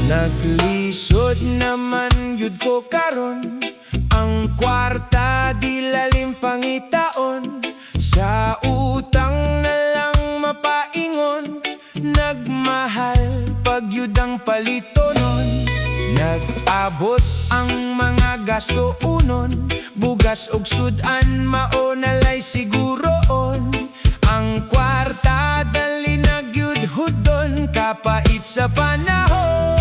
Naglisod naman yun ko karon, ang kwarta di lalim pangitaon. Sa utang na lang mapaingon, nagmahal pag yun ang palitonon. Nag-abot ang mga gasto unon, bugas og sudan maonalay siguroon. Ang kwarta dali nagyud hudon, kapait sa panahon.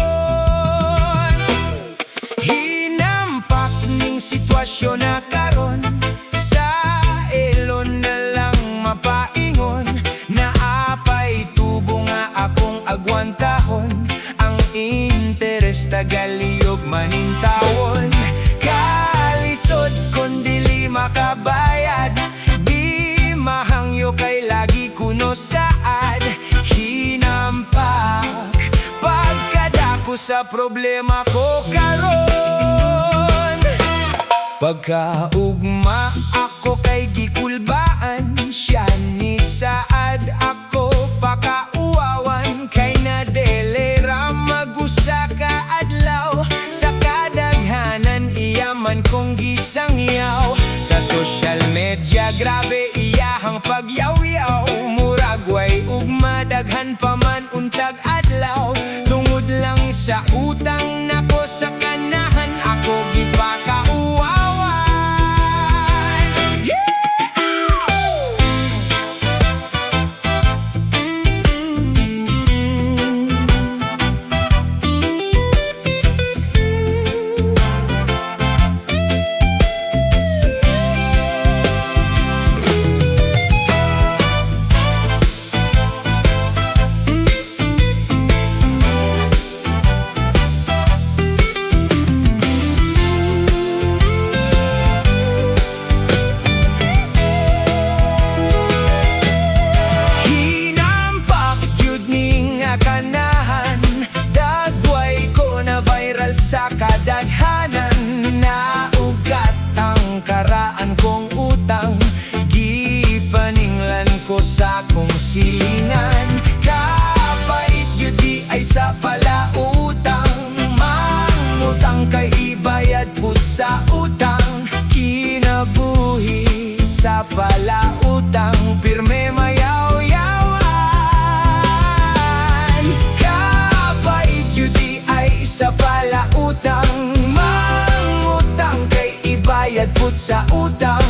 Hinampak ning sitwasyon na karon, sa elon na lang mapaingon. Naapay tubo nga akong agwantahon, ang interes tagaliyog manintawon. Kalisod kon dili makabayad, di mahangyo kay lagi kuno saad. Hinampak pagkadako sa problema ko karon. Pagkaugma ako kay gikulbaan, siya ni saad ako pakauawan. Kay nadelera magusa ka adlaw, sa kadaghanan iyaman kong gisangyaw. Sa social media grabe iyahang pagyaw-yaw, murag way ugma daghan pa man untag adlaw. Tungod lang sa utang nako sa kanahan, ako gipakauawan. Sa kadaghanan naugat ang karaan kong utang, gipaninglan ko sa kong silingan. Kapait yudi ay sa palautang, mangutang kay ibayad pud sa utang. Kinabuhi sa palautang, pirme mayaw-yawan. Kapait yudi ay sa palautang, mangutang kay ibayad pud sa utang.